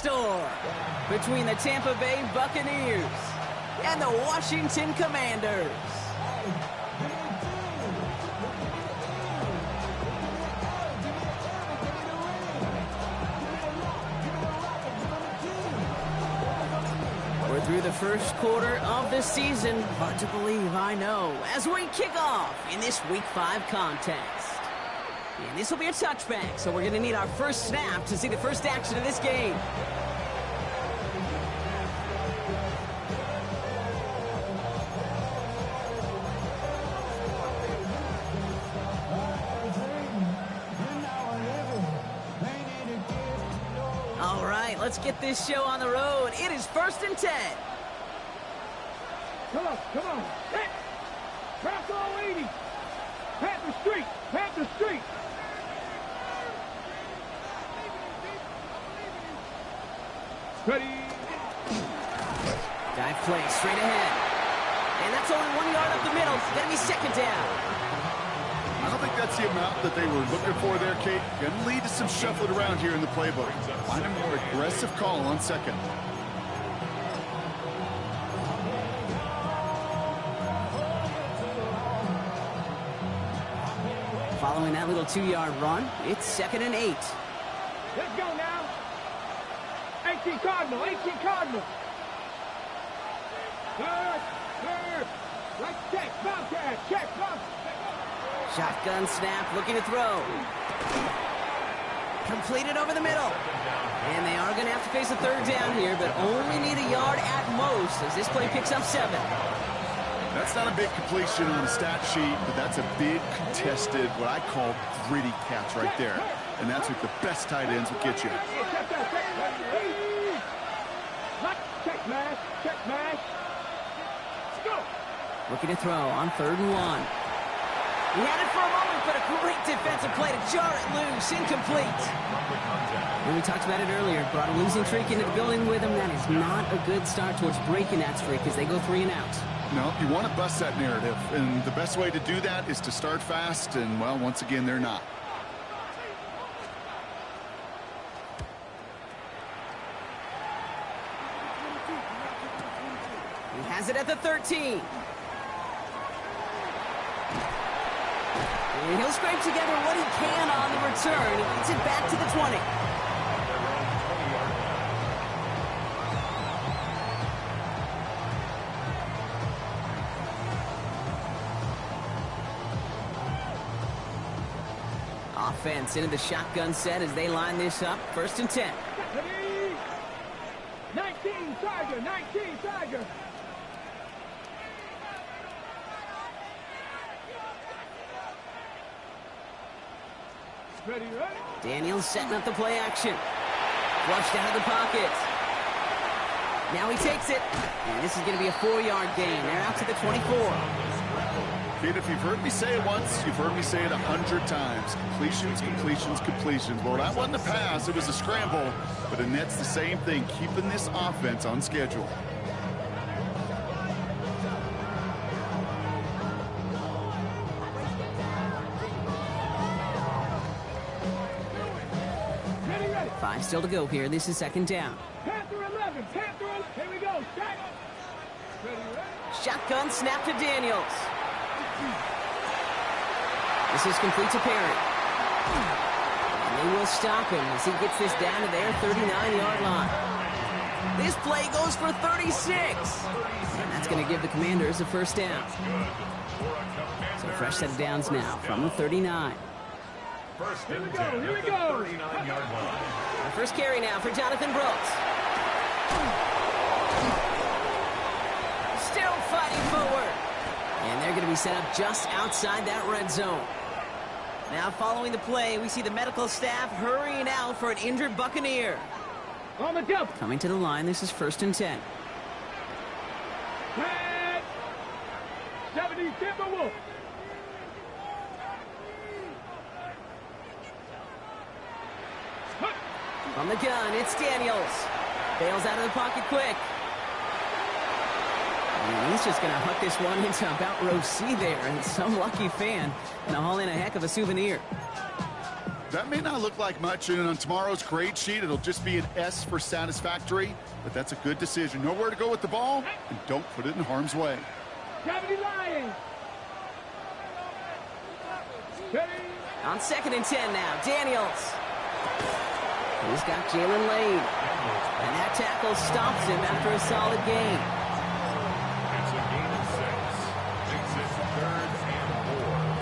storm between the Tampa Bay Buccaneers and the Washington Commanders. We're through the first quarter of the season. Hard to believe, I know, as we kick off in this Week 5 contest. And this will be a touchback, so we're going to need our first snap to see the first action of this game. All right, let's get this show on the road. It is 1st and 10. Come on. Hit. Cross all 80. Panther Street. Ready. Dive play straight ahead. And that's only 1 yard up the middle. Gonna be 2nd down. I don't think that's the amount that they were looking for there, Kate. Gonna lead to some shuffling around here in the playbook. Find a more aggressive call on 2nd. Following that little 2-yard run, it's 2nd and 8. Let's go now. 18 Cardinal. Third. Right check, Bobcat. Shotgun snap, looking to throw. Completed over the middle. And they are going to have to face a 3rd down here, but only need a yard at most as this play picks up 7. That's not a big completion on a stat sheet, but that's a big contested, what I call gritty catch right there. And that's what the best tight ends will get you. Check mash. Let's go. Looking to throw on 3rd and 1. He had it for a moment, but a great defensive play to jar it loose. Incomplete. And we talked about it earlier. Brought a losing streak into the building with him. That is not a good start towards breaking that streak as they go 3 and out. No, you want to bust that narrative. And the best way to do that is to start fast. And, well, once again, they're not. He has it at the 13. And he'll scrape together what he can on the return. He gets it back to the 20. Offense into the shotgun set as they line this up. 1st and 10. 19 Tiger. Ready. Daniels setting up the play action. Flushed out of the pocket. Now he takes it. And this is going to be a 4-yard gain. They're out to the 24. Kid, if you've heard me say it once, you've heard me say it 100 times. Completions. Well, that wasn't a pass. It was a scramble. But the net's the same thing, keeping this offense on schedule. Ready. 5 still to go here. This is 2nd down. Panther 11. Here we go. Ready. Shotgun snap to Daniels. This is complete to Perry. And they will stop him as he gets this down to their 39-yard line. This play goes for 36. And that's going to give the Commanders a 1st down. So fresh set of downs now from the 39. Here we go. 39-yard line. The first carry now for Jonathan Brooks. Still fighting forward. And they're going to be set up just outside that red zone. Now following the play, we see the medical staff hurrying out for an injured Buccaneer. On the jump. Coming to the line, this is 1st and 10. 70 Timberwolves. From the gun, it's Daniels. Bails out of the pocket quick. And he's just going to huck this one into about row C there. And some lucky fan going to haul in a heck of a souvenir. That may not look like much, and on tomorrow's grade sheet, it'll just be an S for satisfactory, but that's a good decision. Know where to go with the ball, and don't put it in harm's way. Gravity Lions. On 2nd and 10 now, Daniels. He's got Jalen Lane. And that tackle stops him after a solid gain. It's a gain of 6. Makes it 3rd and 4.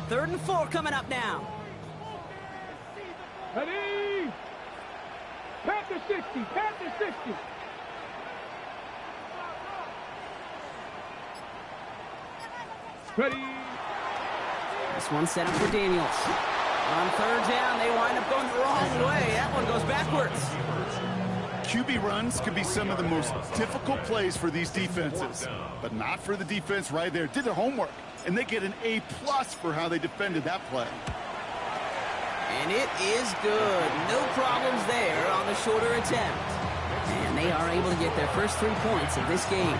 Third and 4 coming up now. Ready? Panther 60. Panther 60. Ready? This one set up for Daniels. On 3rd down, they wind up going the wrong way. That one goes backwards. QB runs can be some of the most difficult plays for these defenses, but not for the defense right there. Did their homework, and they get an A+ for how they defended that play. And it is good. No problems there on the shorter attempt. And they are able to get their first 3 points of this game.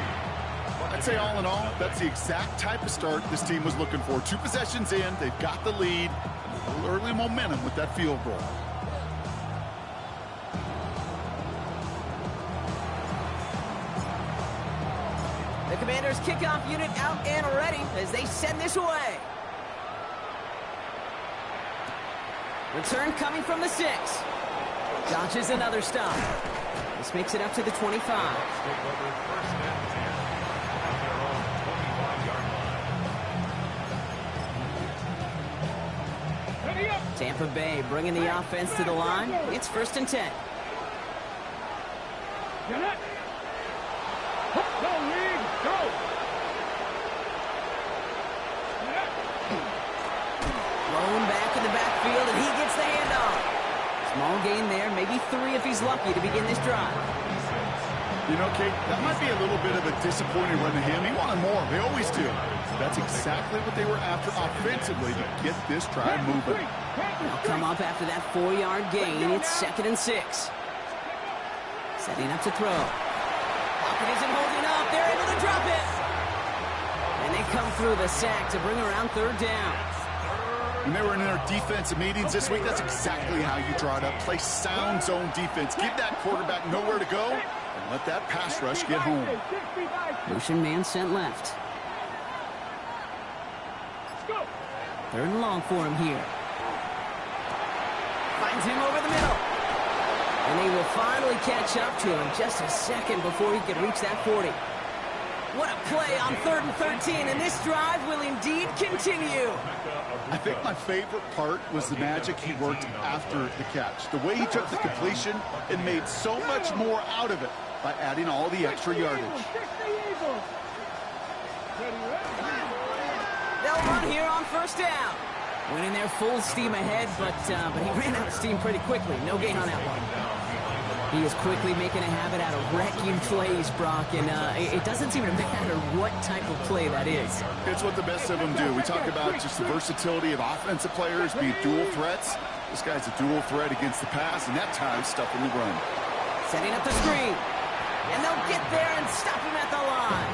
I'd say all in all, that's the exact type of start this team was looking for. 2 possessions in, they've got the lead, and a little early momentum with that field goal. The Commanders' kickoff unit out and ready as they send this away. Return coming from the 6. Dodges another stop. This makes it up to the 25. Take over 1st and 10 at their own 25-yard line. Ready up. Tampa Bay bringing the offense to the line. It's 1st and 10. Get up. Go, Reed. Go. Blown back in the backfield, and he gets the handoff. Small gain there, maybe 3 if he's lucky to begin this drive. You know, Kate, that might be a little bit of a disappointing run to him. He wanted more. They always do. That's exactly what they were after offensively to get this drive moving. They'll come up after that 4-yard gain. It's 2nd and 6. Setting up to throw. Pocket isn't holding up. They're able to drop it. And they come through the sack to bring around 3rd down. When they were in their defensive meetings this week, that's exactly how you draw it up. Play sound zone defense. Give that quarterback nowhere to go, and let that pass rush get home. Motion man sent left. 3rd and long for him here. Finds him over the middle. And they will finally catch up to him just a second before he can reach that 40. What a play on 3rd and 13, and this drive will indeed continue. I think my favorite part was the magic he worked after the catch. The way he took the completion and made so much more out of it by adding all the extra yardage. They'll run here on 1st down. Went in there full steam ahead, but he ran out of steam pretty quickly. No gain on that one. He is quickly making a habit out of wrecking plays, Brock, and it doesn't seem to matter what type of play that is. It's what the best of them do. We talk about just the versatility of offensive players being dual threats. This guy's a dual threat against the pass, and that time stuffing the run. Setting up the screen. And they'll get there and stop him at the line.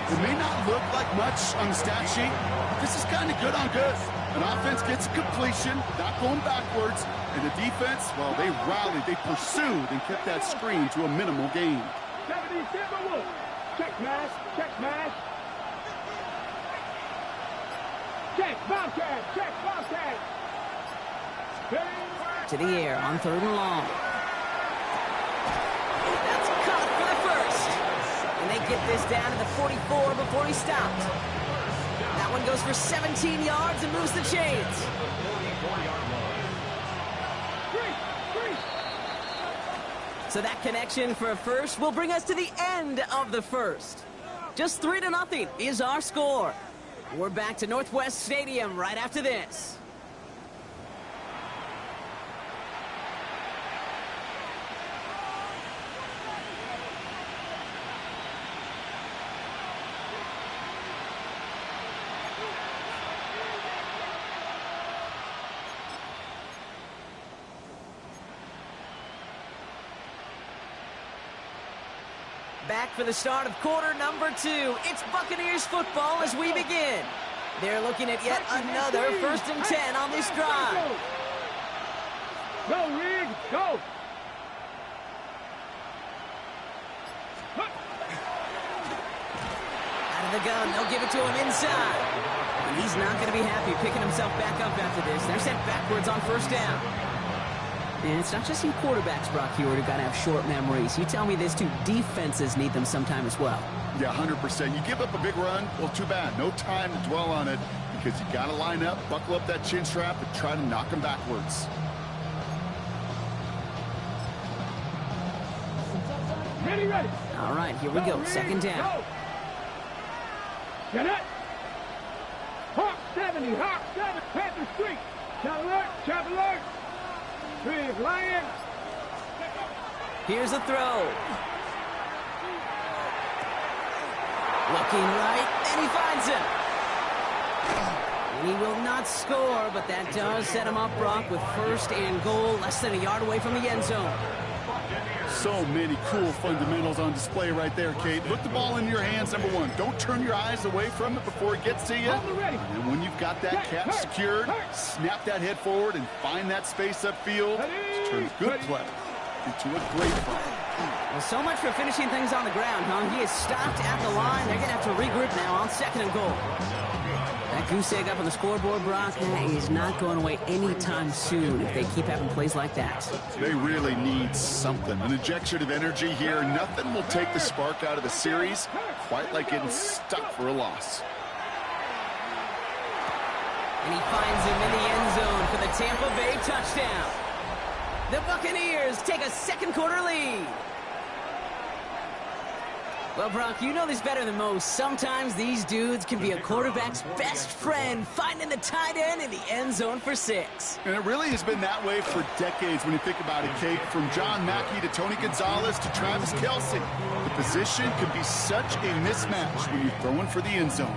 It may not look like much on the stat sheet, but this is kind of good on good. An offense gets completion, not going backwards, and the defense, well, they rallied, they pursued, and kept that screen to a minimal gain. 77 check mash, check mash. Check, Bobcat, check, Bobcat. To the air on 3rd and long. That's caught for the 1st. And they get this down to the 44 before he stopped. That one goes for 17 yards and moves the chains. So that connection for a first will bring us to the end of the 1st. Just 3-0 is our score. We're back to Northwest Stadium right after this. back for the start of quarter number 2. It's Buccaneers football as we begin. They're looking at yet another 1st and 10 on this drive. Go, Rig, go! Out of the gun, they'll give it to him inside. And he's not going to be happy picking himself back up after this. They're sent backwards on 1st down. And it's not just you quarterbacks, Brock Hewitt, who got to have short memories. You tell me this too, defenses need them sometime as well. Yeah, 100%. You give up a big run, well, too bad. No time to dwell on it because you got to line up, buckle up that chin strap, and try to knock them backwards. Ready, ready. All right, here we go. 2nd down. Go. Get it. Hawk 70, Hawk 7, Panther Street. Chop alert. 3 is Lion. Here's a throw. Looking right, and he finds him. And he will not score, but that does set him up, Brock, with 1st and goal, less than a yard away from the end zone. So many cool fundamentals on display right there, Kate. Put the ball in your hands, number 1. Don't turn your eyes away from it before it gets to you. And when you've got that catch secured, snap that head forward and find that space upfield to turn good play into a great play. Well, so much for finishing things on the ground, huh? He is stopped at the line. They're going to have to regroup now on 2nd and goal. That goose egg up on the scoreboard, Brock, is not going away anytime soon if they keep having plays like that. They really need something. An injection of energy here. Nothing will take the spark out of the series quite like getting stuck for a loss. And he finds him in the end zone for the Tampa Bay touchdown. The Buccaneers take a 2nd quarter lead. Well, Brock, you know this better than most. Sometimes these dudes can be a quarterback's best friend, finding the tight end in the end zone for 6. And it really has been that way for decades when you think about it, Kate. From John Mackey to Tony Gonzalez to Travis Kelce. The position can be such a mismatch when you're throwing for the end zone.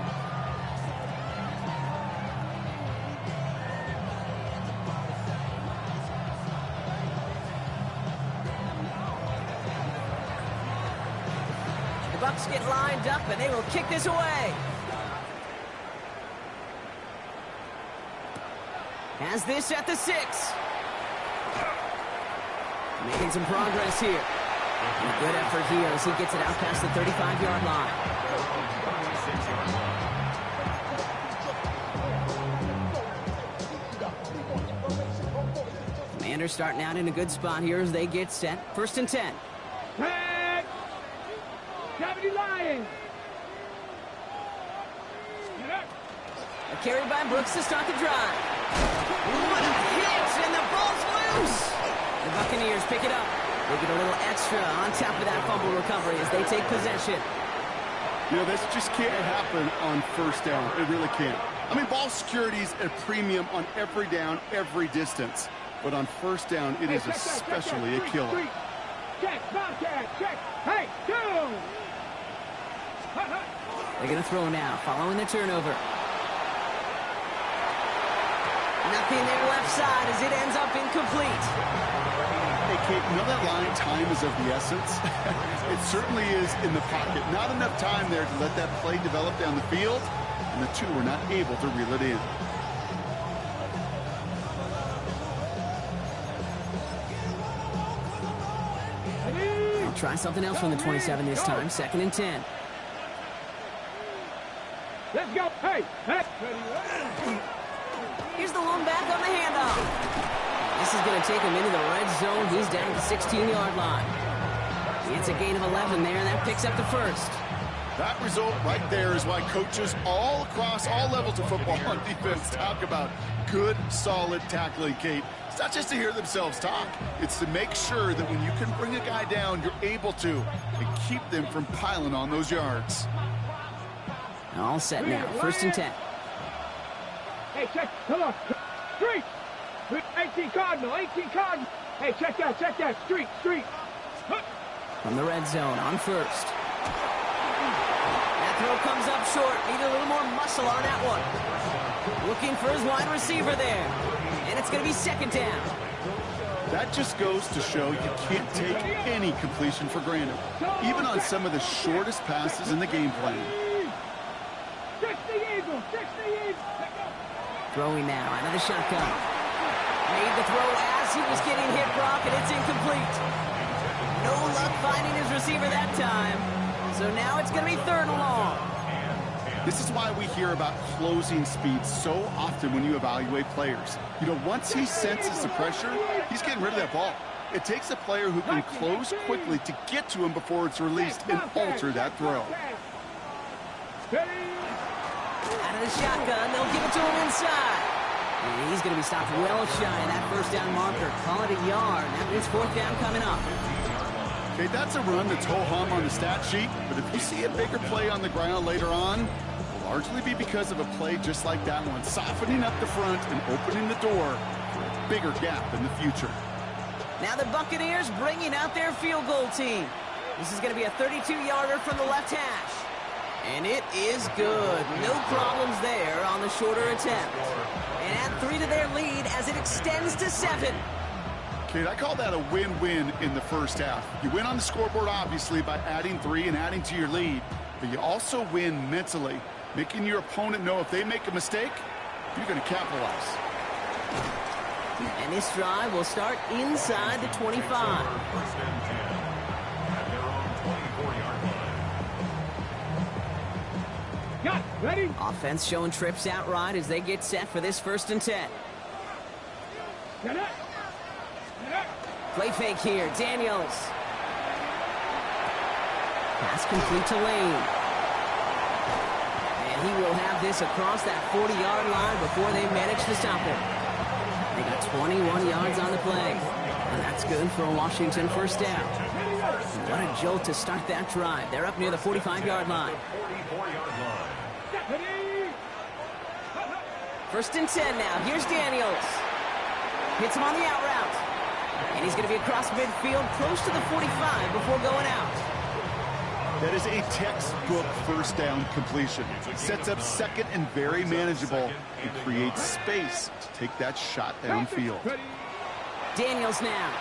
Bucks get lined up, and they will kick this away. Has this at the 6. Making some progress here. And a good effort here as he gets it out past the 35-yard line. Commanders starting out in a good spot here as they get set. 1st and 10. Deputy Lions. A carry by Brooks to start the drive. What a hit, and the ball's loose. The Buccaneers pick it up. They get a little extra on top of that fumble recovery as they take possession. You know, this just can't happen on 1st down. It really can't. I mean, ball security is a premium on every down, every distance. But on 1st down, it is especially a killer. Check, Bobcat, check. Hey, go! They're going to throw now, following the turnover. Nothing there left side as it ends up incomplete. Hey, Kate, you know that line, time is of the essence? It certainly is in the pocket. Not enough time there to let that play develop down the field, and the 2 were not able to reel it in. They'll try something else from the 27 this time, 2nd and 10. Let's go. Hey, hey. Here's the lone back on the handoff. This is going to take him into the red zone. He's down at the 16-yard line. It's a gain of 11 there, and that picks up the 1st. That result right there is why coaches all across all levels of football on defense talk about good, solid tackling, Kate. It's not just to hear themselves talk. It's to make sure that when you can bring a guy down, you're able to and keep them from piling on those yards. All set now, 1st and 10. Hey, check, come on. Street. 18 Cardinal, 18 Cardinal. Hey, check that. Street. From the red zone on 1st. That throw comes up short. Needed a little more muscle on that one. Looking for his wide receiver there. And it's going to be 2nd down. That just goes to show you can't take any completion for granted, even on some of the shortest passes in the game plan. Throwing now out of the shotgun. Made the throw as he was getting hit, Brock, and it's incomplete. No luck finding his receiver that time. So now it's going to be 3rd and long. This is why we hear about closing speed so often when you evaluate players. You know, once he senses the pressure, he's getting rid of that ball. It takes a player who can close quickly to get to him before it's released and alter that throw. Out of the shotgun, they'll give it to him inside. And he's going to be stopped well shy of that 1st down marker. Call it a yard. That means 4th down coming up. Okay, that's a run that's ho-hum on the stat sheet, but if you see a bigger play on the ground later on, it will largely be because of a play just like that one, softening up the front and opening the door for a bigger gap in the future. Now the Buccaneers bringing out their field goal team. This is going to be a 32-yarder from the left hash. And it is good. No problems there on the shorter attempt. And add 3 to their lead as it extends to 7. Okay, I call that a win-win in the first half. You win on the scoreboard, obviously, by adding 3 and adding to your lead. But you also win mentally, making your opponent know if they make a mistake, you're going to capitalize. And this drive will start inside the 25. 1st and 10 at their own 24-yard line. Got ready. Offense showing trips out right as they get set for this 1st and 10. Get it. Play fake here, Daniels. Pass complete to Lane. And he will have this across that 40-yard line before they manage to stop him. They got 21 yards on the play. And that's good for a Washington 1st down. What a jolt to start that drive. They're up near the 45-yard line. 44-yard line. 1st and 10 now. Here's Daniels. Hits him on the out route. And he's going to be across midfield close to the 45 before going out. That is a textbook 1st down completion. Sets up 2nd and very manageable and creates space to take that shot downfield. Daniels now.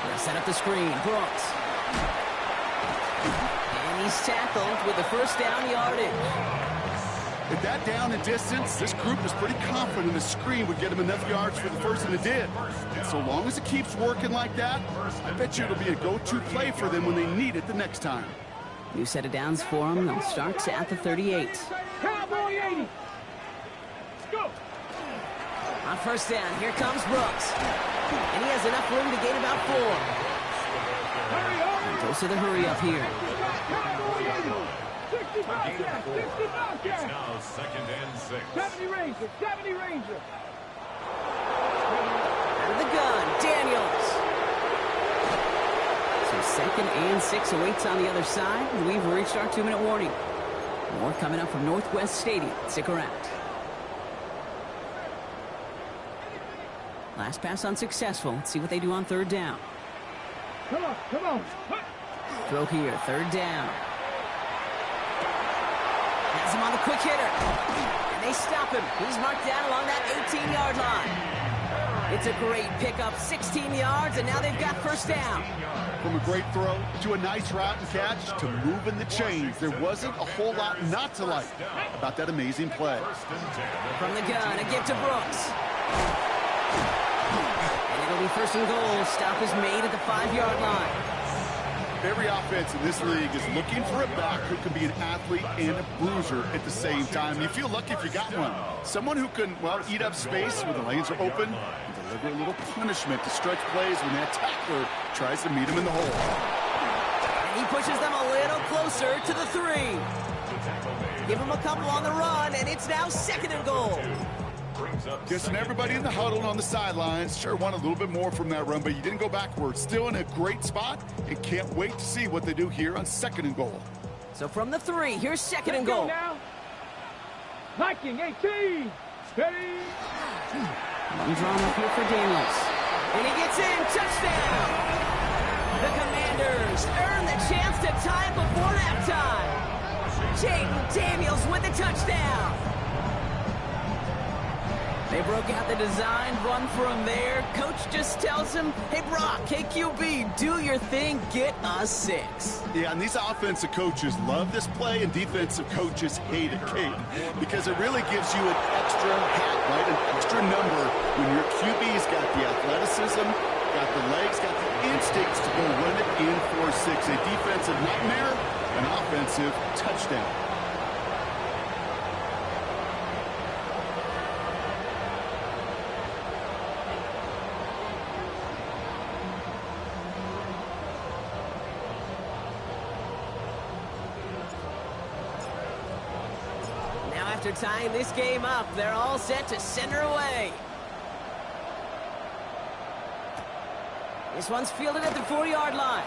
They'll set up the screen. Brooks. And he's tackled with the 1st down yardage. With that down and distance, this group was pretty confident the screen would get him enough yards for the 1st, and it did. And so long as it keeps working like that, I bet you it'll be a go-to play for them when they need it the next time. New set of downs for them. They'll start at the 38. Cowboy 80. Go. On 1st down, here comes Brooks. And he has enough room to gain about 4. Hurry up. And goes to the hurry up here. Cowboy 80. 65 It's yards. 65 yards. now 2nd and 6. 70 Ranger. 70 Ranger. Out of the gun, Daniels. So 2nd and 6 awaits on the other side. And we've reached our 2-minute warning. More coming up from Northwest Stadium. Stick around. Last pass unsuccessful. Let's see what they do on 3rd down. Come on. Come on. Throw here, 3rd down. Has him on the quick hitter. And they stop him. He's marked down along that 18-yard line. It's a great pickup, 16 yards, and now they've got 1st down. From a great throw to a nice route and catch to moving the chains, there wasn't a whole lot not to like about that amazing play. From the gun, a give to Brooks. And it'll be 1st and goal. Stop is made at the 5-yard line. Every offense in this league is looking for a back who can be an athlete and a bruiser at the same time. You feel lucky if you got one. Someone who can, well, eat up space when the lanes are open and deliver a little punishment to stretch plays when that tackler tries to meet him in the hole. And he pushes them a little closer to the 3. Give him a couple on the run, and it's now 2nd and goal. Guessing everybody in the huddle on the sidelines sure want a little bit more from that run, but you didn't go backwards. Still in a great spot and can't wait to see what they do here on 2nd and goal. So from the 3, here's 2nd and Let's go goal. now. Viking 18. Steady. Long drawn up here for Daniels. And he gets in. Touchdown. The Commanders earn the chance to tie it before halftime. Jaden Daniels with the touchdown. They broke out the design run for him there. Coach just tells him, hey, Brock, hey, QB, do your thing, get a 6. Yeah, and these offensive coaches love this play, and defensive coaches hate it, Kate, because it really gives you an extra hat, right, an extra number when your QB's got the athleticism, got the legs, got the instincts to go run it in for 6. A defensive nightmare, an offensive touchdown. After tying this game up, they're all set to send her away. This one's fielded at the 4-yard line.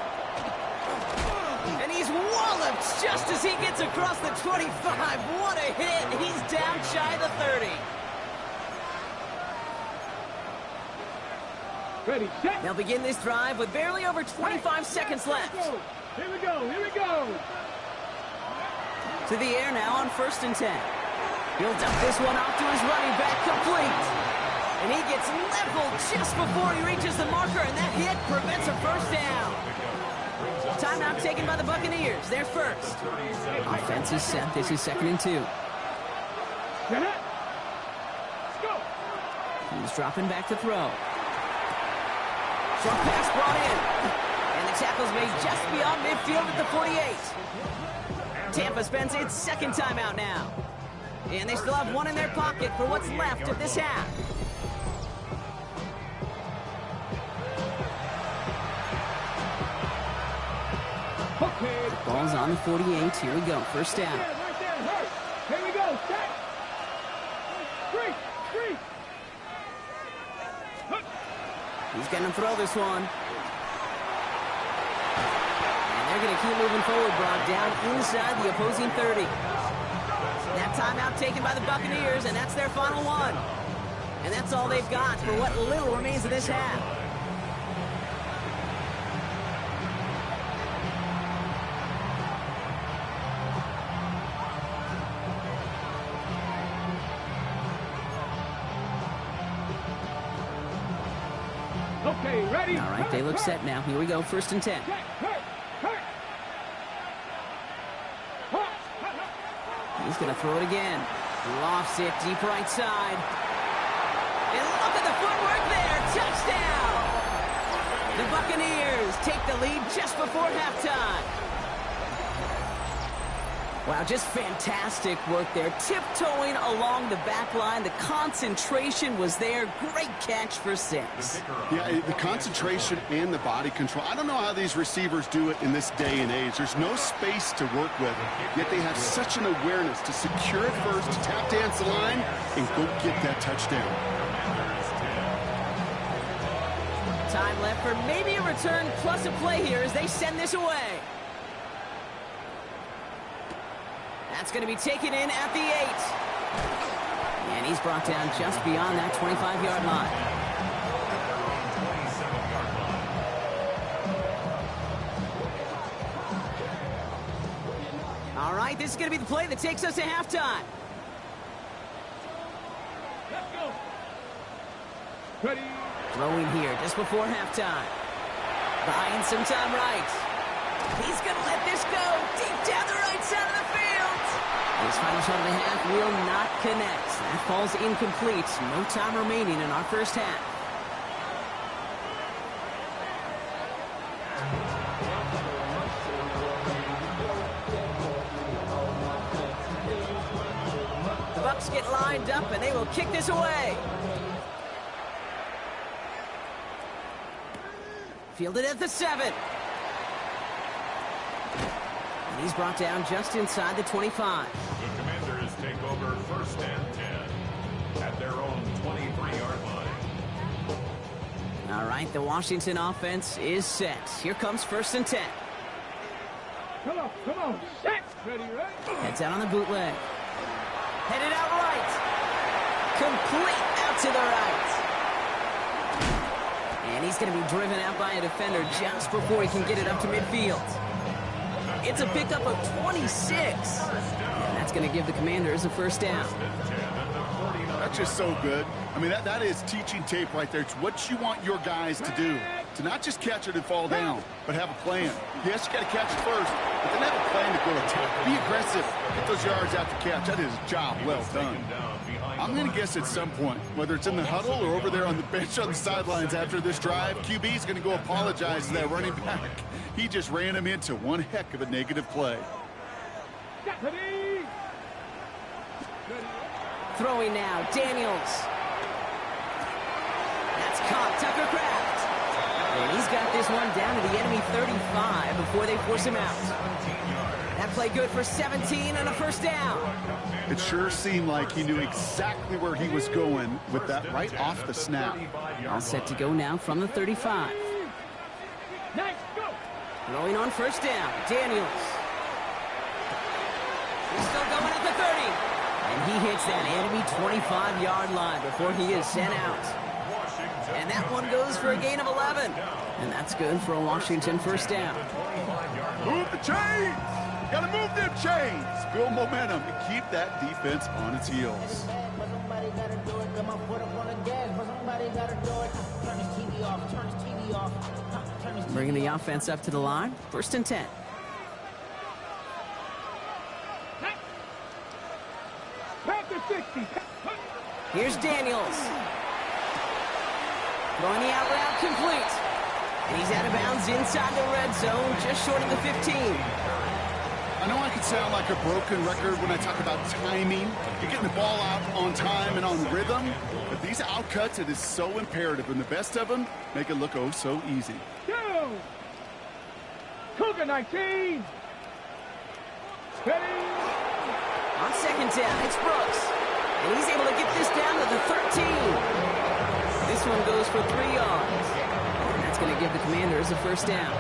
And he's walloped just as he gets across the 25. What a hit. He's down shy of the 30. Ready, set. They'll begin this drive with barely over 25 seconds left. Here we go, here we go. To the air now on 1st and 10. He'll dump this one off to his running back, complete. And he gets leveled just before he reaches the marker, and that hit prevents a first down. Timeout taken by the Buccaneers. They're first. Offense is set. This is 2nd and 2. Let's go. He's dropping back to throw. Short pass brought in. And the tackle's made just beyond midfield at the 48. Tampa spends its 2nd timeout now. And they still have one in their pocket for what's left of this half. Okay. Ball's on the 48. Here we go. First down. Right there, hurt. Here we go, set. 3. He's going to throw this one. And they're going to keep moving forward, Brock, down inside the opposing 30. That timeout taken by the Buccaneers, and that's their final one. And that's all they've got for what little remains of this half. Okay, ready. All right, they look set now. Here we go, 1st and 10. He's going to throw it again. Lofts it deep right side. And look at the footwork there. Touchdown! The Buccaneers take the lead just before halftime. Wow, just fantastic work there. Tiptoeing along the back line. The concentration was there. Great catch for 6. Yeah, the concentration and the body control. I don't know how these receivers do it in this day and age. There's no space to work with, yet they have such an awareness to secure it first, to tap dance the line, and go get that touchdown. Time left for maybe a return plus a play here as they send this away. That's going to be taken in at the 8. And he's brought down just beyond that 25-yard line. All right, this is going to be the play that takes us to halftime. Let's go. Ready. Throwing here just before halftime. Buying some time right. He's going to let this go deep down the right side of the field. This final shot of the half will not connect. That falls incomplete. No time remaining in our first half. The Bucs get lined up and they will kick this away. Fielded at the 7. And he's brought down just inside the 25. The Commanders take over 1st and 10 at their own 23-yard line. All right, the Washington offense is set. Here comes 1st and 10. Come on, set. Ready, ready. Heads out on the bootleg. Headed out right. Complete out to the right. And he's going to be driven out by a defender just before he can get it up to midfield. It's a pickup of 26. And that's going to give the Commanders a first down. That's just so good. I mean, that is teaching tape right there. It's what you want your guys to do. To not just catch it and fall down, but have a plan. Yes, you got to catch it first, but then have a plan to go attack. Be aggressive. Get those yards after catch. That is a job well done. I'm going to guess at some point, whether it's in the huddle or over there on the bench on the sidelines after this drive, QB is going to go apologize to that running back. He just ran him into one heck of a negative play. Throwing now, Daniels. That's caught, Tucker Kraft. And he's got this one down to the enemy 35 before they force him out. That play good for 17 and a first down. It sure seemed like he knew exactly where he was going with that right off the snap. All set to go now from the 35. Throwing on first down, Daniels. He's still going at the 30. And he hits that enemy 25-yard line before he is sent out. And that one goes for a gain of 11. And that's good for a Washington first down. Move the chains! Got to move them chains! Build momentum and keep that defense on its heels. Bringing the offense up to the line. First and 10. Here's Daniels. Throwing the out route complete. And he's out of bounds inside the red zone, just short of the 15. I know I can sound like a broken record when I talk about timing. You're getting the ball out on time and on rhythm. But these outcuts, it is so imperative. And the best of them make it look oh so easy. Go! Cougar 19! Steady! On second down, it's Brooks. And he's able to get this down to the 13. This one goes for 3 yards. And that's going to give the Commanders a first down.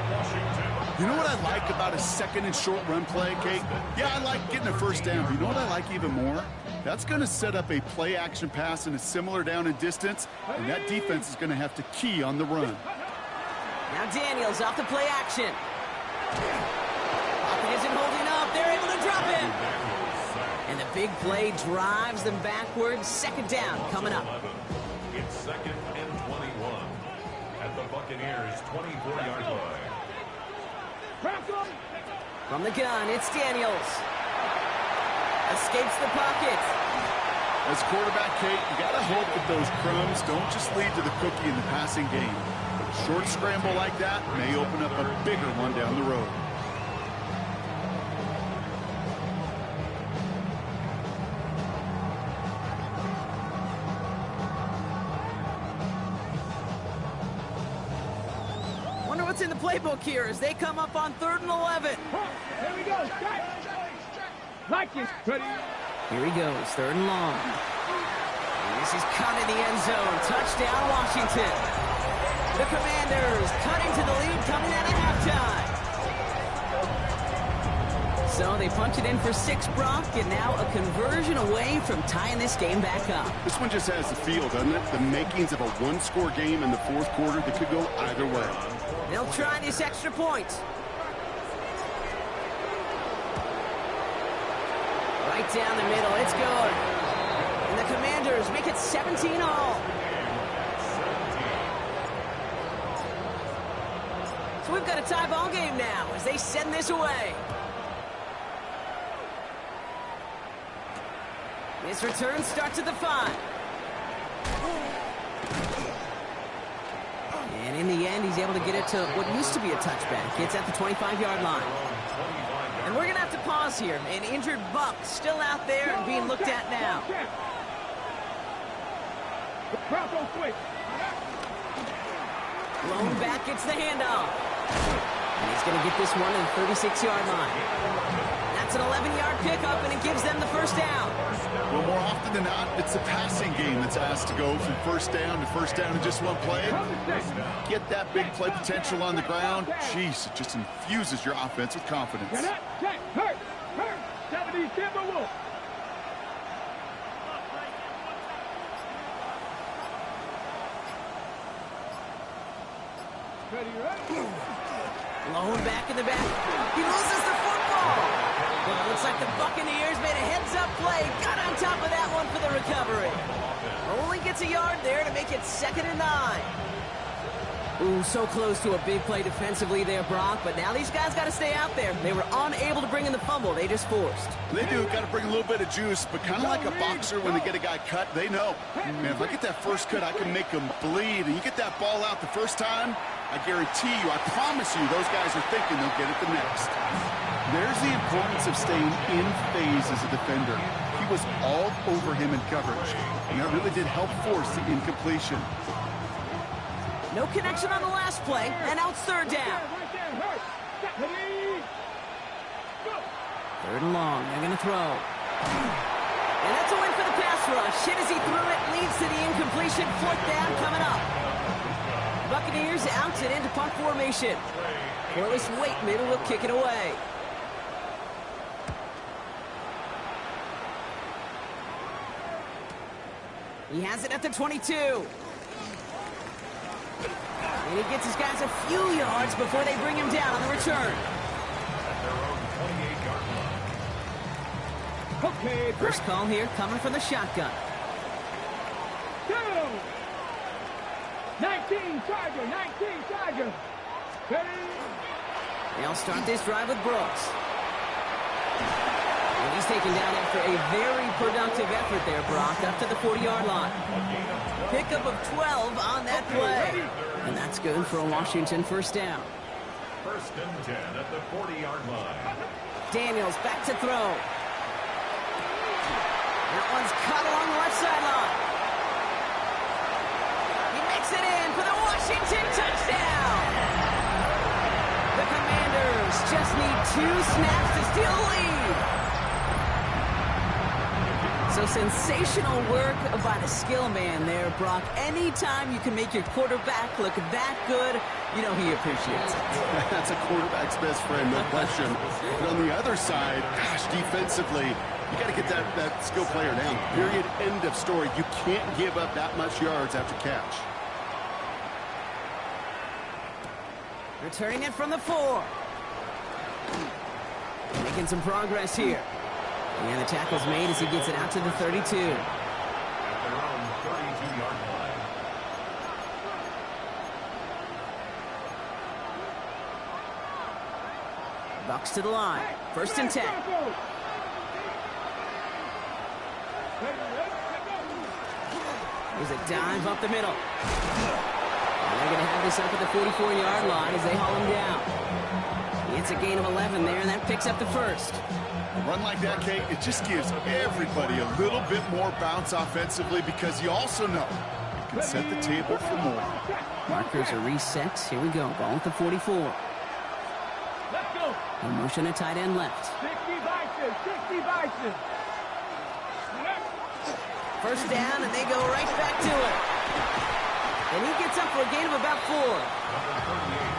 You know what I like about a second and short run play, Kate? Yeah, I like getting a first down. But you know what I like even more? That's going to set up a play action pass in a similar down and distance. And that defense is going to have to key on the run. Now Daniels off the play action. Pocket isn't holding up. They're able to drop him. And the big play drives them backwards. Second down coming up. It's second and 21 at the Buccaneers' 24-yard line. From the gun, it's Daniels. Escapes the pocket. As quarterback, Kate, you got to hope that those crumbs don't just lead to the cookie in the passing game. A short scramble like that may open up a bigger one down the road. What's in the playbook here as they come up on 3rd and 11. Here we go. Like it. Ready. Here he goes, 3rd and long. And this is caught in the end zone. Touchdown, Washington. The Commanders cutting to the lead coming out of halftime. So they punch it in for 6, Brock, and now a conversion away from tying this game back up. This one just has the feel, doesn't it? The makings of a one-score game in the 4th quarter that could go either way. They'll try this extra point. Right down the middle, it's good. And the Commanders make it 17 all. So we've got a tie ball game now as they send this away. This return starts at the 5. And in the end, he's able to get it to what used to be a touchback. It's at the 25-yard line. And we're going to have to pause here. An injured Buck still out there and being looked at now. Blown back, gets the handoff. And he's going to get this one to the 36-yard line. That's an 11-yard pickup, and it gives them the first down. Well, more often than not, it's the passing game that's asked to go from first down in just one play. Get that big play potential on the ground. Jeez, it just infuses your offense with confidence. Blown back in the back. He loses the football. Well, it looks like the Buccaneers made a heads-up play. Got on top of that one for the recovery. Only gets a yard there to make it 2nd and 9. Ooh, so close to a big play defensively there, Brock, but now these guys got to stay out there. They were unable to bring in the fumble they just forced. They do. Got to bring a little bit of juice, but kind of like a boxer when they get a guy cut, they know. Man, if I get that first cut, I can make them bleed. And you get that ball out the first time, I guarantee you, I promise you, those guys are thinking they'll get it the next. There's the importance of staying in phase as a defender. He was all over him in coverage, and that really did help force the incompletion. No connection on the last play, and now it's 3rd down. 3rd and long, they're going to throw. And that's a win for the pass rush. Hit as he threw it, leads to the incompletion. 4th down coming up. Buccaneers out and into punt formation. Corliss Waitman will kick it away. He has it at the 22. And he gets his guys a few yards before they bring him down on the return. At their own 28-yard line. Okay, First call here coming from the shotgun. go! 19 Charger. They'll start this drive with Brooks. And he's taken down after a very productive effort there, Brock, up to the 40-yard line. Pickup of 12 on that play. And that's good for a Washington 1st down. 1st and 10 at the 40-yard line. Daniels back to throw. That one's cut along the left sideline. He makes it in for the Washington touchdown. The Commanders just need 2 snaps to steal a lead. So sensational work by the skill man there, Brock. Anytime you can make your quarterback look that good, you know he appreciates it. That's a quarterback's best friend, no question. But on the other side, gosh, defensively, you got to get that skill player down. Period, end of story. You can't give up that much yards after catch. Returning it from the 4. Making some progress here. And the tackle's made as he gets it out to the 32. At their own 32-yard line. Bucks to the line. 1st and 10. There's a dive up the middle. And they're going to have this up at the 44-yard line as they haul him down. It's a gain of 11 there, and that picks up the 1st. A run like that, Kate, it just gives everybody a little bit more bounce offensively because you also know you can set the table for more. Markers are reset. Here we go. Ball at the 44. Let's go. In motion at tight end left. 60 Bison. 1st down, and they go right back to it. And he gets up for a gain of about 4.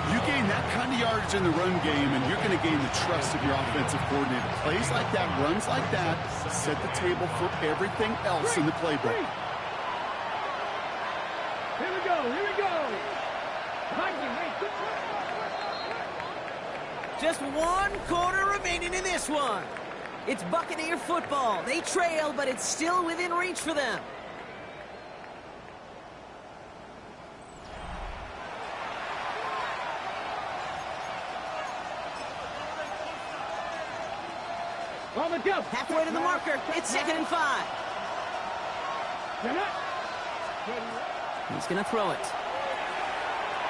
You gain that kind of yardage in the run game, and you're going to gain the trust of your offensive coordinator. Plays like that, runs like that, set the table for everything else in the playbook. Here we go. Just 1 quarter remaining in this one. It's Buccaneer football. They trail, but it's still within reach for them. On the go. Halfway to the marker. It's 2nd and 5. He's going to throw it.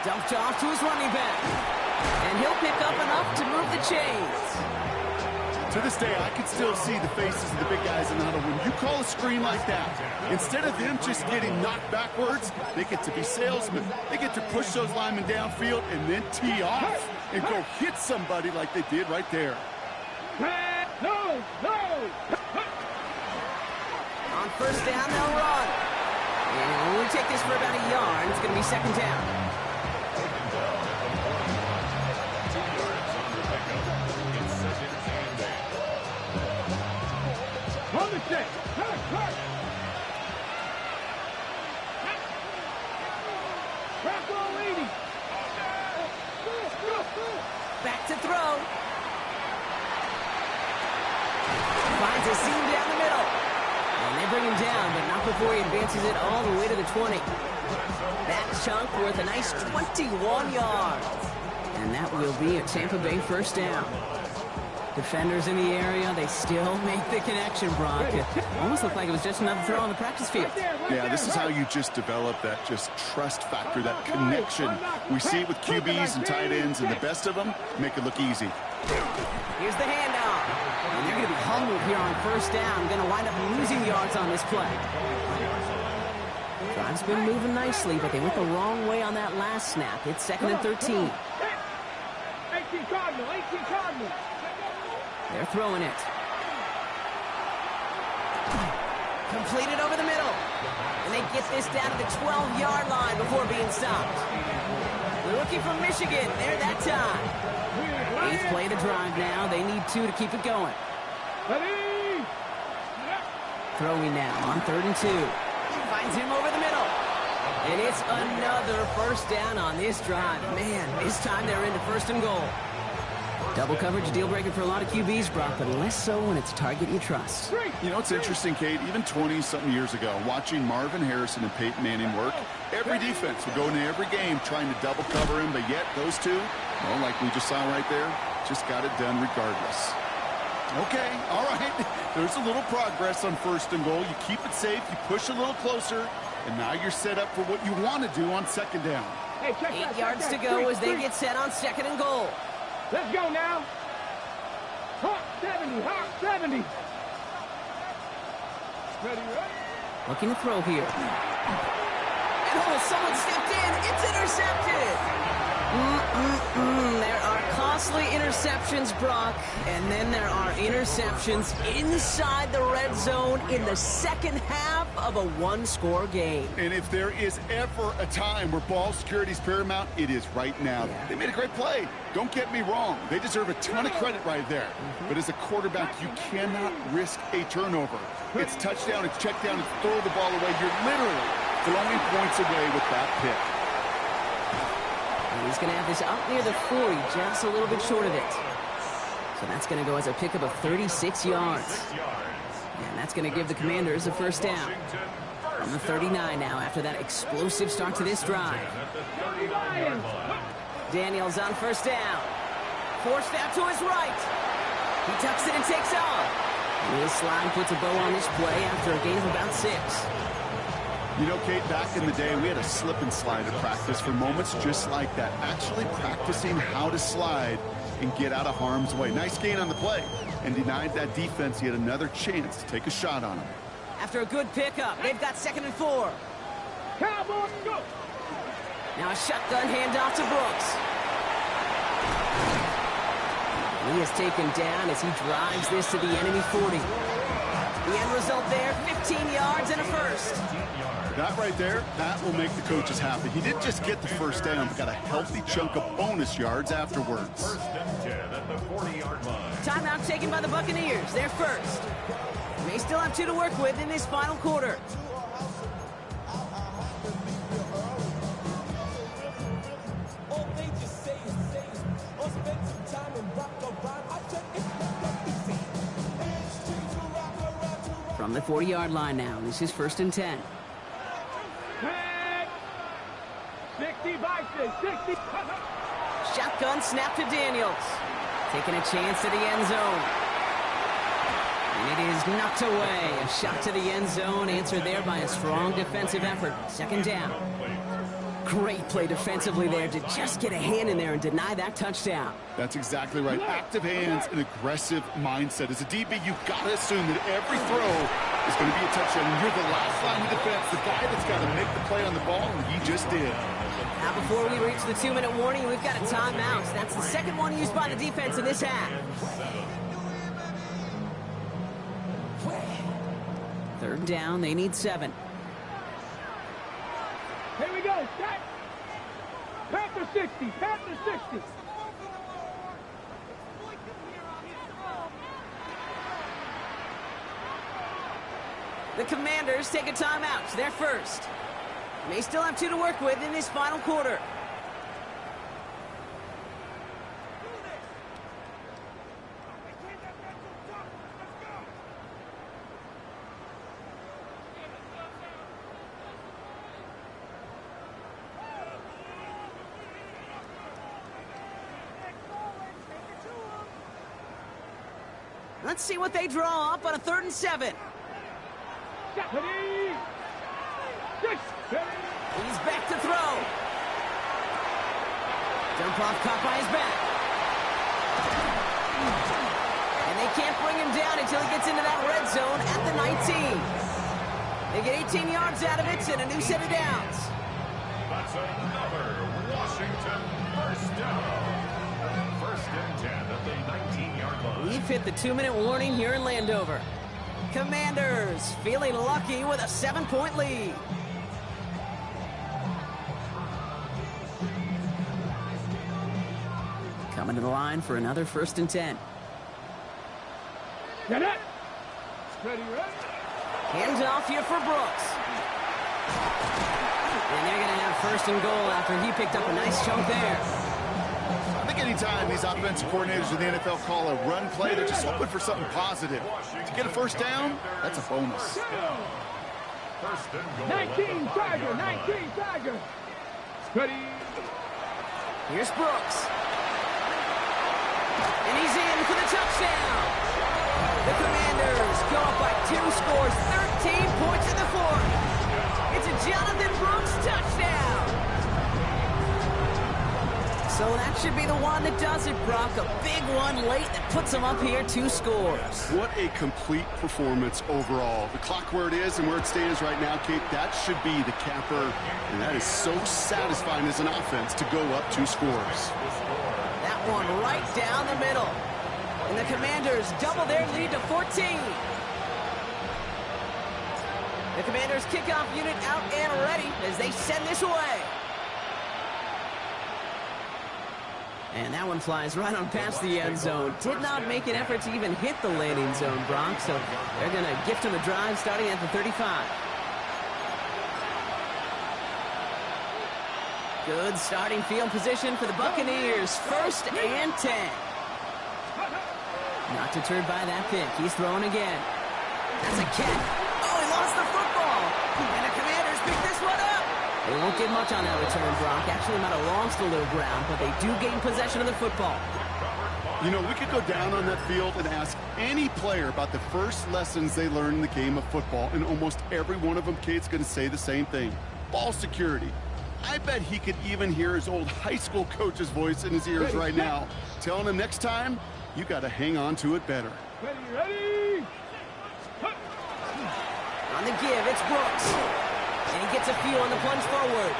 Dumped off to his running back. And he'll pick up enough to move the chains. To this day, I can still see the faces of the big guys in the huddle. When you call a screen like that, instead of them just getting knocked backwards, they get to be salesmen. They get to push those linemen downfield and then tee off and go hit somebody like they did right there. No. On 1st down, they'll run. And it'll only take this for about a yard. It's going to be 2nd down. On the set. Back to throw. Finds a seam down the middle. And they bring him down, but before he advances it all the way to the 20. That chunk worth a nice 21 yards. And that will be a Tampa Bay first down. Defenders in the area, they still make the connection, Brock. It almost looked like it was just another throw on the practice field. Yeah, this is how you just develop that just trust factor, that connection. We see it with QBs and tight ends, and the best of them make it look easy. Here's the handoff. And they're going to be humbled here on first down. Going to wind up losing yards on this play. Drive's been moving nicely, but they went the wrong way on that last snap. It's 2nd and 13. 18 Cardinal, 18 Cardinal. They're throwing it. Completed over the middle. And they get this down to the 12-yard line before being stopped. The rookie from Michigan, there that time. 8th play of the drive now. They need 2 to keep it going. Ready? Throwing now on 3rd and 2. Finds him over the middle. And it's another first down on this drive. Man, this time they're into 1st and goal. Double coverage deal breaker for a lot of QBs, Brock, but less so when it's a target you trust. You know, it's interesting, Kate, even 20-something years ago, watching Marvin Harrison and Peyton Manning work, every defense would go into every game trying to double cover him, but yet those two, well, like we just saw right there, just got it done regardless. Okay, all right. There's a little progress on 1st and goal. You keep it safe, you push a little closer, and now you're set up for what you want to do on 2nd down. Hey, check 8 that, yards check to that. go as they get set on 2nd and goal. Let's go now. Hawk 70, Hawk 70. Ready, ready? Looking to throw here. And oh, someone stepped in. It's intercepted. There are costly interceptions, Brock, and then there are interceptions inside the red zone in the second half of a one-score game. And if there is ever a time where ball security is paramount, it is right now. Yeah. They made a great play. Don't get me wrong. They deserve a ton of credit right there. But as a quarterback, you cannot risk a turnover. It's touchdown, it's check down, it's throw the ball away. You're literally throwing points away with that pick. He's going to have this up near the 40, just a little bit short of it. So that's going to go as a pickup of 36 yards. And that's going to give the Commanders a first down. On the 39 now after that explosive start to this drive. Daniels on first down. Forced out to his right. He tucks it and takes off. And his slide puts a bow on this play after a gain of about 6. You know, Kate, back in the day, we had a slip and slide at practice for moments just like that. Actually practicing how to slide and get out of harm's way. Nice gain on the play. And denied that defense yet another chance to take a shot on him. After a good pickup, they've got 2nd and 4. Cowboys, go! Now a shotgun handoff to Brooks. He is taken down as he drives this to the enemy 40. The end result there, 15 yards and a first. That right there, that will make the coaches happy. He didn't just get the first down, but got a healthy chunk of bonus yards afterwards. 1st and 10 at the 40-yard line. Timeout taken by the Buccaneers. They're first. They still have 2 to work with in this final quarter. From the 40-yard line now, this is 1st and 10. 60 Vikings, 60. Shotgun snap to Daniels. Taking a chance to the end zone. And it is knocked away. A shot to the end zone, answered there by a strong defensive effort. 2nd down. Great play defensively there to just get a hand in there and deny that touchdown. That's exactly right. Active hands and aggressive mindset. As a DB, you've got to assume that every throw is going to be a touchdown. And you're the last line of defense, the guy that's got to make the play on the ball, and he just did. Now before we reach the 2-minute warning, we've got a timeout. That's the second one used by the defense in this half. 3rd down, they need 7. Here we go, set. Panther 60, Panther 60. The Commanders take a timeout. They're first. They still have 2 to work with in this final quarter. Let's see what they draw up on a 3rd and 7. He's back to throw. Dump off caught by his back. And they can't bring him down until he gets into that red zone at the 19. They get 18 yards out of it and a new set of downs. That's another Washington first down. 1st and 10 at the 19-yard line. We've hit the 2-minute warning here in Landover. Commanders feeling lucky with a 7-point lead. Coming to the line for another 1st and 10. Get it. Ready, ready. Hands off here for Brooks. And they're going to have 1st and goal after he picked up a nice chunk there. I think anytime these offensive coordinators in the NFL call a run play, they're just hoping for something positive. To get a 1st down, that's a bonus. 1st and goal. 19 Tiger, 19 Tiger. Ready. Here's Brooks. And he's in for the touchdown. The Commanders go up by 2 scores, 13 points in the 4th. It's a Jonathan Brooks touchdown. So that should be the one that does it, Brock. A big one late that puts them up here 2 scores. What a complete performance overall. The clock where it is and where it stands right now, Kate, that should be the capper. And that is so satisfying as an offense to go up 2 scores. That one right down the middle. And the Commanders double their lead to 14. The Commanders kickoff unit out and ready as they send this away. And that one flies right on past the end zone. Did not make an effort to even hit the landing zone, Brock. So they're going to gift him a drive starting at the 35. Good starting field position for the Buccaneers. 1st and 10. Not deterred by that pick. He's throwing again. That's a catch. Oh, he lost the football. And the Commanders pick this one up. They won't get much on that return, Brock. Actually might have lost a little ground, but they do gain possession of the football. You know, we could go down on that field and ask any player about the first lessons they learned in the game of football, and almost every one of them, Kate's going to say the same thing. Ball security. I bet he could even hear his old high school coach's voice in his ears right now, telling him next time, you got to hang on to it better. Ready, ready. On the give, it's Brooks. And he gets a few on the plunge forward.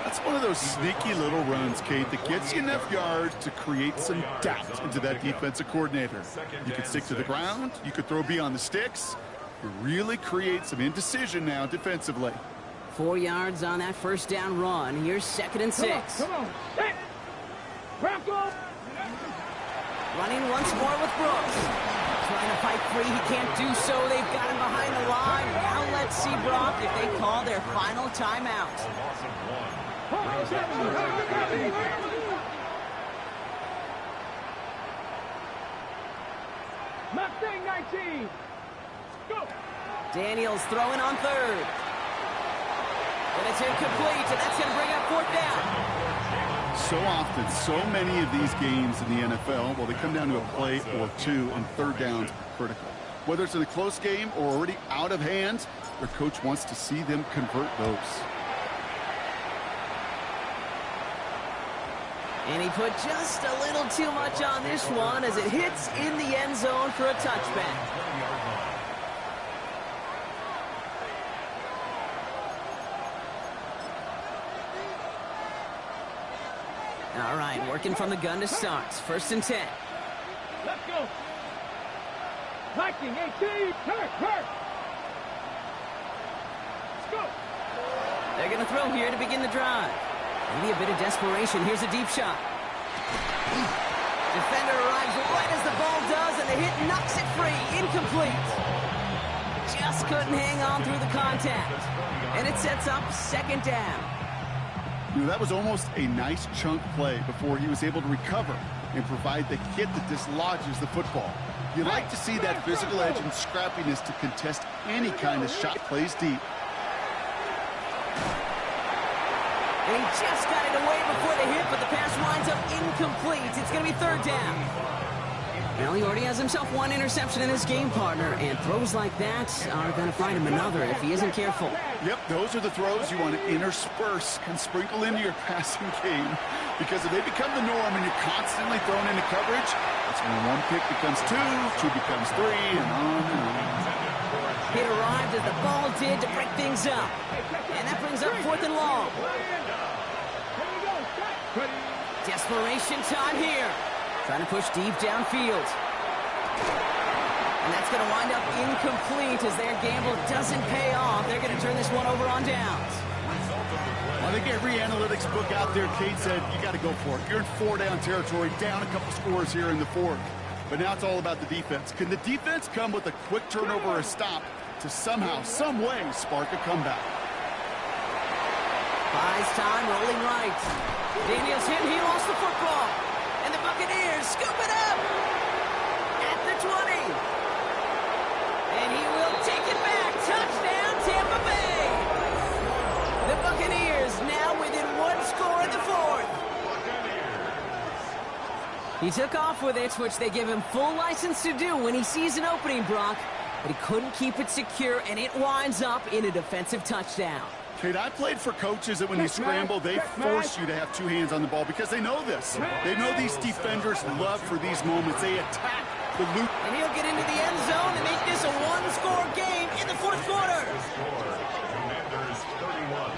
That's one of those sneaky little runs, Kate, that gets you enough yards to create some doubt into that defensive coordinator. You could stick to the ground. You could throw beyond the sticks. You really create some indecision now defensively. 4 yards on that 1st down run. Here's 2nd and 6. Come on. Hey. Bronco. Running once more with Brooks. Trying to fight free. He can't do so. They've got him behind the line. Now let's see, Brock, if they call their final timeout. Mustang 19. Go. Daniels throwing on 3rd. And it's incomplete, and that's going to bring up 4th down. So often, so many of these games in the NFL, well, they come down to a play or 2, and 3rd downs are critical. Whether it's in a close game or already out of hand, their coach wants to see them convert those. And he put just a little too much on this one as it hits in the end zone for a touchback. All right, working from the gun to start. 1st and 10. Let's go. Viking 18. Hurt. Let's go. They're going to throw here to begin the drive. Maybe a bit of desperation. Here's a deep shot. Defender arrives right as the ball does, and the hit knocks it free. Incomplete. Just couldn't hang on through the contact. And it sets up 2nd down. You know, that was almost a nice chunk play before he was able to recover and provide the hit that dislodges the football. You like to see that physical edge and scrappiness to contest any kind of shot plays deep. And he just got it away before the hit, but the pass winds up incomplete. It's going to be 3rd down. Well, he already has himself one interception in this game, partner, and throws like that are going to find him another if he isn't careful. Yep, those are the throws you want to intersperse and sprinkle into your passing game, because if they become the norm and you're constantly thrown into coverage, that's when one pick becomes two becomes three, and on and on. It arrived as the ball did to break things up, and that brings up 4th and long. Desperation time here. Trying to push deep downfield. And that's going to wind up incomplete as their gamble doesn't pay off. They're going to turn this one over on downs. I think every analytics book out there, Kate said, you got to go for it. You're in 4-down territory, down a couple scores here in the 4th. But now it's all about the defense. Can the defense come with a quick turnover or a stop to somehow, some way, spark a comeback? Buys time, rolling right. Daniels hit, he lost the football. And the Buccaneers scoop it up at the 20. And he will take it back. Touchdown, Tampa Bay. The Buccaneers now within 1 score in the 4th. He took off with it, which they give him full license to do when he sees an opening, Brock. But he couldn't keep it secure, and it winds up in a defensive touchdoop. Kate, I played for coaches that when you scramble, they force you to have 2 hands on the ball because they know this. They know these defenders love for these moments. They attack the loop. And he'll get into the end zone and make this a 1-score game in the 4th quarter. Commanders 31,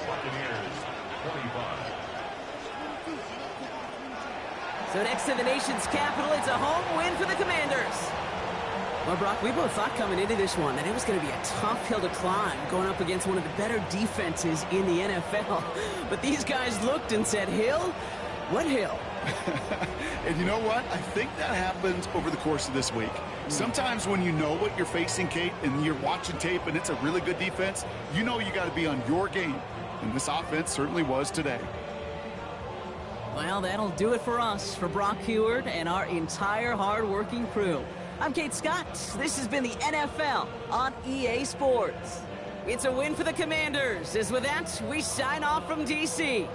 Buccaneers 25. So next to the nation's capital, it's a home win for the Commanders. Well, Brock, we both thought coming into this one that it was going to be a tough hill to climb going up against one of the better defenses in the NFL. But these guys looked and said, Hill? What hill? And you know what? I think that happens over the course of this week. Sometimes when you know what you're facing, Kate, and you're watching tape and it's a really good defense, you know you got to be on your game. And this offense certainly was today. Well, that'll do it for us, for Brock Heward and our entire hard-working crew. I'm Kate Scott. This has been the NFL on EA Sports. It's a win for the Commanders. As with that, we sign off from D.C.